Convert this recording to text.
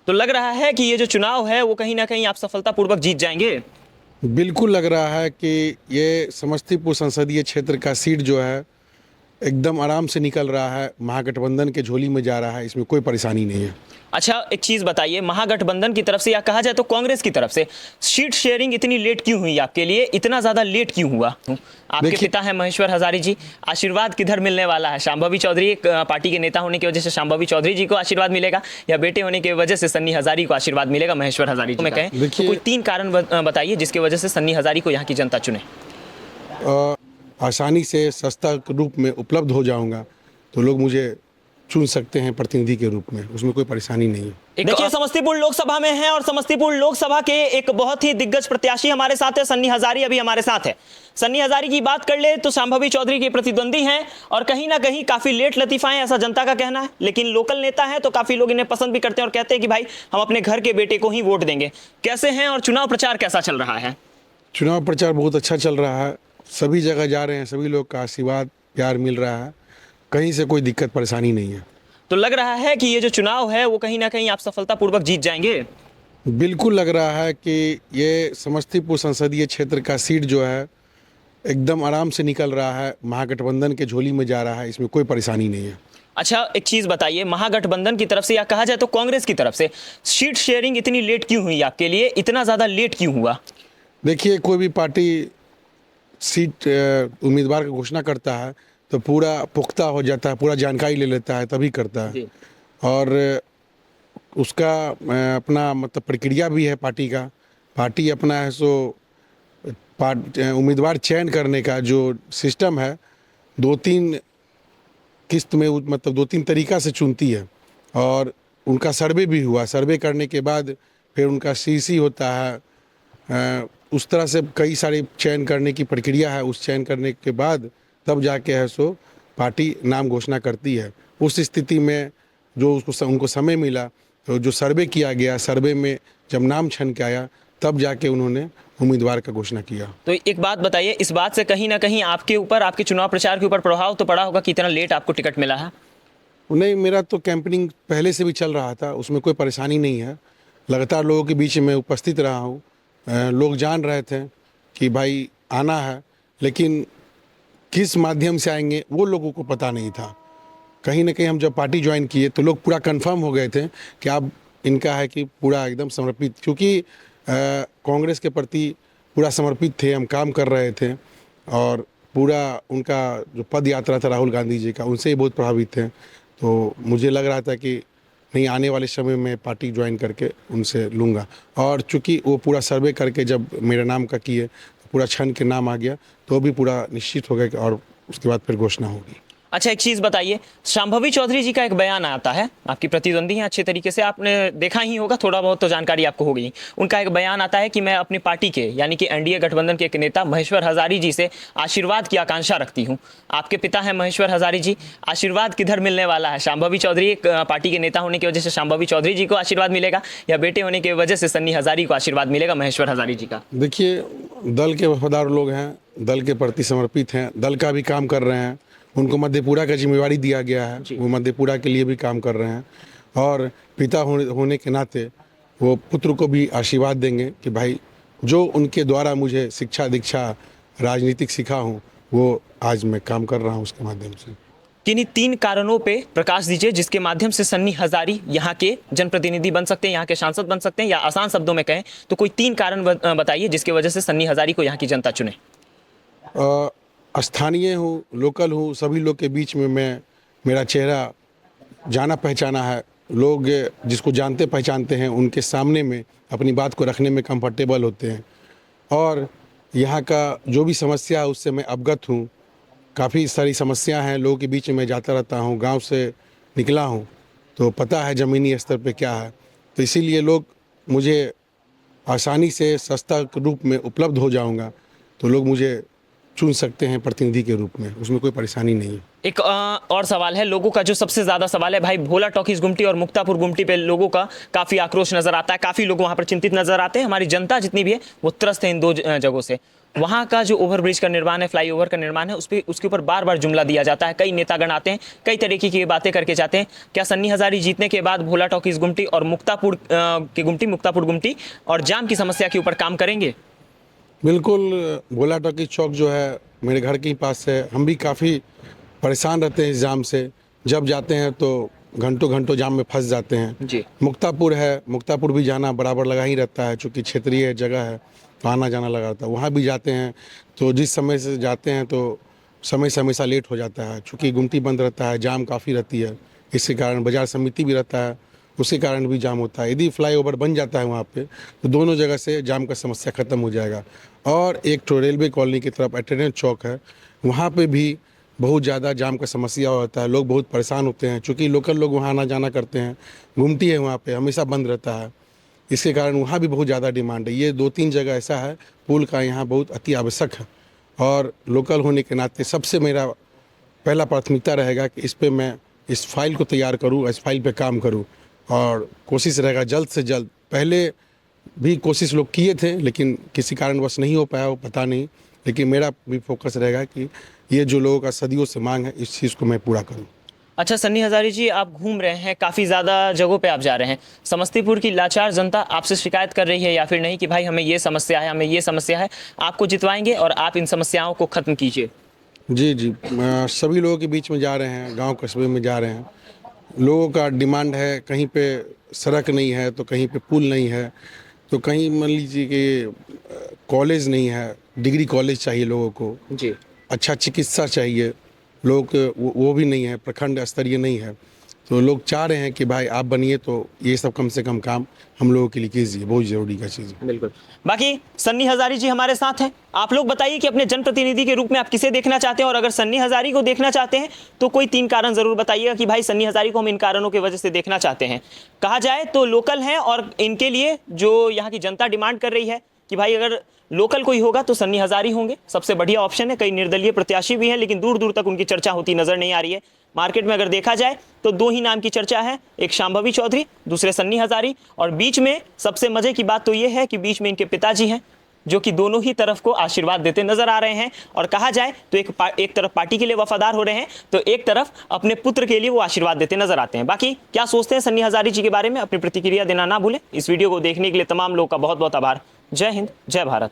तो लग रहा है कि ये जो चुनाव है वो कहीं ना कहीं आप सफलतापूर्वक जीत जाएंगे। बिल्कुल लग रहा है कि ये समस्तीपुर संसदीय क्षेत्र का सीट जो है एकदम आराम से निकल रहा है, महागठबंधन के झोली में जा रहा है, इसमें कोई परेशानी नहीं है। अच्छा, एक चीज बताइए, महागठबंधन की तरफ से या कहा जाए तो कांग्रेस की तरफ से सीट शेयरिंग इतनी लेट क्यों हुई आपके लिए, इतना ज्यादा लेट क्यों हुआ? आपके पिता हैं महेश्वर हजारी जी, आशीर्वाद किधर मिलने वाला है? शांभवी चौधरी एक पार्टी के नेता होने की वजह से शांभवी चौधरी जी को आशीर्वाद मिलेगा, या बेटे होने की वजह से सन्नी हजारी को आशीर्वाद मिलेगा महेश्वर हजारी जी? मैं कहें तो कोई 3 कारण बताइए जिसकी वजह से सन्नी हजारी को यहाँ की जनता चुने। आसानी से सस्ता रूप में उपलब्ध हो जाऊंगा तो लोग मुझे चुन सकते हैं प्रतिनिधि के रूप में, उसमें कोई परेशानी नहीं है। देखिए, समस्तीपुर लोकसभा में है और समस्तीपुर लोकसभा के एक बहुत ही दिग्गज प्रत्याशी हमारे साथ है, सन्नी हजारी अभी हमारे साथ है। सन्नी हजारी की बात कर ले तो शांभवी चौधरी के प्रतिद्वंदी हैं और कहीं ना कहीं काफी लेट लतीफा है, ऐसा जनता का कहना है, लेकिन लोकल नेता है तो काफी लोग इन्हें पसंद भी करते हैं और कहते हैं कि भाई हम अपने घर के बेटे को ही वोट देंगे। कैसे हैं और चुनाव प्रचार कैसा चल रहा है? चुनाव प्रचार बहुत अच्छा चल रहा है, सभी जगह जा रहे हैं, सभी लोग का आशीर्वाद प्यार मिल रहा है, कहीं से कोई दिक्कत परेशानी नहीं है। तो लग रहा है कि ये जो चुनाव है वो कहीं ना कहीं आप सफलतापूर्वक जीत जाएंगे। बिल्कुल लग रहा है कि ये समस्तीपुर संसदीय क्षेत्र का सीट जो है एकदम आराम से निकल रहा है, महागठबंधन के झोली में जा रहा है, इसमें कोई परेशानी नहीं है। अच्छा, एक चीज बताइए, महागठबंधन की तरफ से या कहा जाए तो कांग्रेस की तरफ से सीट शेयरिंग इतनी लेट क्यों हुई आपके लिए, इतना ज्यादा लेट क्यों हुआ? देखिए, कोई भी पार्टी सीट उम्मीदवार की घोषणा करता है तो पूरा पुख्ता हो जाता है, पूरा जानकारी ले लेता है तभी करता है, और उसका अपना मतलब प्रक्रिया भी है पार्टी का। पार्टी अपना है सो उम्मीदवार चयन करने का जो सिस्टम है 2-3 किस्त में, मतलब 2-3 तरीका से चुनती है, और उनका सर्वे भी हुआ, सर्वे करने के बाद फिर उनका सीसी होता है, उस तरह से कई सारी चयन करने की प्रक्रिया है। उस चयन करने के बाद तब जाके है सो पार्टी नाम घोषणा करती है। उस स्थिति में जो उनको समय मिला तो जो सर्वे किया गया, सर्वे में जब नाम छन के आया तब जाके उन्होंने उम्मीदवार का घोषणा किया। तो एक बात बताइए, इस बात से कहीं ना कहीं आपके ऊपर, आपके चुनाव प्रचार के ऊपर प्रभाव तो पड़ा होगा कि इतना लेट आपको टिकट मिला है? नहीं, मेरा तो कैंपेनिंग पहले से भी चल रहा था, उसमें कोई परेशानी नहीं है। लगातार लोगों के बीच में उपस्थित रहा हूँ, लोग जान रहे थे कि भाई आना है, लेकिन किस माध्यम से आएंगे वो लोगों को पता नहीं था। कहीं ना कहीं हम जब पार्टी ज्वाइन किए तो लोग पूरा कंफर्म हो गए थे कि अब इनका है कि पूरा एकदम समर्पित, क्योंकि कांग्रेस के प्रति पूरा समर्पित थे, हम काम कर रहे थे, और पूरा उनका जो पद यात्रा था राहुल गांधी जी का, उनसे ही बहुत प्रभावित थे। तो मुझे लग रहा था कि नहीं, आने वाले समय में पार्टी ज्वाइन करके उनसे लूँगा, और चूँकि वो पूरा सर्वे करके जब मेरे नाम का किए तो पूरा छन के नाम आ गया, तो भी पूरा निश्चित हो गया और उसके बाद फिर घोषणा होगी। अच्छा, एक चीज बताइए, शांभवी चौधरी जी का एक बयान आता है, आपकी प्रतिद्वंदी हैं, अच्छे तरीके से आपने देखा ही होगा, थोड़ा बहुत तो जानकारी आपको हो गई। उनका एक बयान आता है कि मैं अपनी पार्टी के यानी कि एनडीए गठबंधन के एक नेता महेश्वर हजारी जी से आशीर्वाद की आकांक्षा रखती हूं। आपके पिता हैं महेश्वर हजारी जी, आशीर्वाद किधर मिलने वाला है? शांभवी चौधरी एक पार्टी के नेता होने की वजह से शांभवी चौधरी जी को आशीर्वाद मिलेगा, या बेटे होने की वजह से सन्नी हजारी को आशीर्वाद मिलेगा महेश्वर हजारी जी का? देखिए, दल के वफादार लोग हैं, दल के प्रति समर्पित हैं, दल का भी काम कर रहे हैं, उनको मधेपुरा का जिम्मेवारी दिया गया है, वो मधेपुरा के लिए भी काम कर रहे हैं, और पिता होने के नाते वो पुत्र को भी आशीर्वाद देंगे कि भाई जो उनके द्वारा मुझे शिक्षा दीक्षा राजनीतिक सीखा हूँ वो आज मैं काम कर रहा हूँ उसके माध्यम से। किन्हीं 3 कारणों पे प्रकाश दीजिए जिसके माध्यम से सन्नी हजारी यहाँ के जनप्रतिनिधि बन सकते हैं, यहाँ के सांसद बन सकते हैं, या आसान शब्दों में कहें तो कोई 3 कारण बताइए जिसकी वजह से सन्नी हजारी को यहाँ की जनता चुने। स्थानीय हूँ, लोकल हूँ, सभी लोग के बीच में मेरा चेहरा जाना पहचाना है, लोग जिसको जानते पहचानते हैं उनके सामने में अपनी बात को रखने में कंफर्टेबल होते हैं, और यहाँ का जो भी समस्या है उससे मैं अवगत हूँ। काफ़ी सारी समस्या हैं, लोगों के बीच में जाता रहता हूँ, गांव से निकला हूँ तो पता है ज़मीनी स्तर पे क्या है, तो इसीलिए लोग मुझे आसानी से सस्ता रूप में उपलब्ध हो जाऊँगा तो लोग मुझे चुन सकते हैं प्रतिनिधि के रूप में, उसमें कोई परेशानी नहीं है। एक और सवाल है, लोगों का जो सबसे ज्यादा सवाल है भाई, भोला टॉकीज गुमटी और मुक्तापुर गुमटी पे लोगों का काफी आक्रोश नजर आता है, काफी लोग वहां पर चिंतित नजर आते हैं। हमारी जनता जितनी भी है वो त्रस्त है इन दो जगहों से। वहां का जो ओवरब्रिज का निर्माण है, फ्लाईओवर का निर्माण है, उसके ऊपर बार बार जुमला दिया जाता है। कई नेतागण आते हैं, कई तरीके की बातें करके जाते हैं। क्या सन्नी हजारी जीतने के बाद भोला टॉकीज गुमटी और मुक्तापुर गुमटी और जाम की समस्या के ऊपर काम करेंगे? बिल्कुल। भोला टॉकीज चौक जो है मेरे घर के ही पास है। हम भी काफ़ी परेशान रहते हैं इस जाम से। जब जाते हैं तो घंटों घंटों जाम में फंस जाते हैं जी। मुक्तापुर है, मुक्तापुर भी जाना बराबर लगा ही रहता है, चूँकि क्षेत्रीय जगह है तो आना जाना लगा रहता है। वहाँ भी जाते हैं तो जिस समय से जाते हैं तो समय से हमेशा लेट हो जाता है, चूँकि गुमटी बंद रहता है, जाम काफ़ी रहती है। इसके कारण बाजार समिति भी रहता है, उसके कारण भी जाम होता है। यदि फ्लाईओवर बन जाता है वहाँ पे तो दोनों जगह से जाम का समस्या ख़त्म हो जाएगा। और एक तो रेलवे कॉलोनी की तरफ अटेंडेंस चौक है, वहाँ पे भी बहुत ज़्यादा जाम का समस्या होता है, लोग बहुत परेशान होते हैं, चूँकि लोकल लोग वहाँ आना जाना करते हैं। गुमटी है वहाँ पे हमेशा बंद रहता है, इसके कारण वहाँ भी बहुत ज़्यादा डिमांड है। ये 2-3 जगह ऐसा है, पुल का यहाँ बहुत अति आवश्यक है। और लोकल होने के नाते सबसे मेरा पहला प्राथमिकता रहेगा कि इस पे मैं इस फाइल को तैयार करूँ, इस फाइल पे काम करूँ और कोशिश रहेगा जल्द से जल्द। पहले भी कोशिश लोग किए थे लेकिन किसी कारणवश नहीं हो पाया, वो पता नहीं। लेकिन मेरा भी फोकस रहेगा कि ये जो लोगों का सदियों से मांग है, इस चीज़ को मैं पूरा करूँ। अच्छा सन्नी हजारी जी, आप घूम रहे हैं, काफ़ी ज़्यादा जगहों पे आप जा रहे हैं, समस्तीपुर की लाचार जनता आपसे शिकायत कर रही है या फिर नहीं कि भाई हमें ये समस्या है, हमें ये समस्या है, आपको जितवाएंगे और आप इन समस्याओं को ख़त्म कीजिए? जी जी, सभी लोगों के बीच में जा रहे हैं, गांव कस्बे में जा रहे हैं। लोगों का डिमांड है, कहीं पे सड़क नहीं है तो कहीं पे पुल नहीं है, तो कहीं मान लीजिए कि कॉलेज नहीं है, डिग्री कॉलेज चाहिए लोगों को, जी। अच्छा चिकित्सा चाहिए, लोग वो भी नहीं है, प्रखंड स्तरीय नहीं है। तो लोग चाह रहे हैं कि भाई आप बनिए तो ये सब कम से कम काम हम लोगों के लिए कीजिए, बहुत ज़रूरी का चीज़ है। बिल्कुल। बाकी सन्नी हजारी जी हमारे साथ हैं, आप लोग बताइए कि अपने जनप्रतिनिधि के रूप में आप किसे देखना चाहते हैं, और अगर सन्नी हजारी को देखना चाहते हैं तो कोई 3 कारण जरूर बताइएगा कि भाई सन्नी हजारी को हम इन कारणों की वजह से देखना चाहते हैं। कहा जाए तो लोकल हैं और इनके लिए जो यहाँ की जनता डिमांड कर रही है कि भाई अगर लोकल कोई होगा तो सन्नी हजारी होंगे, सबसे बढ़िया ऑप्शन है। कई निर्दलीय प्रत्याशी भी हैं लेकिन दूर दूर तक उनकी चर्चा होती नजर नहीं आ रही है। मार्केट में अगर देखा जाए तो 2 ही नाम की चर्चा है, एक शांभवी चौधरी, दूसरे सन्नी हजारी, और बीच में सबसे मजे की बात तो ये है कि बीच में इनके पिताजी हैं जो कि दोनों ही तरफ को आशीर्वाद देते नजर आ रहे हैं। और कहा जाए तो एक तरफ पार्टी के लिए वफादार हो रहे हैं तो एक तरफ अपने पुत्र के लिए वो आशीर्वाद देते नजर आते हैं। बाकी क्या सोचते हैं सन्नी हजारी जी के बारे में, अपनी प्रतिक्रिया देना ना भूलें। इस वीडियो को देखने के लिए तमाम लोगों का बहुत बहुत आभार। जय हिंद, जय भारत।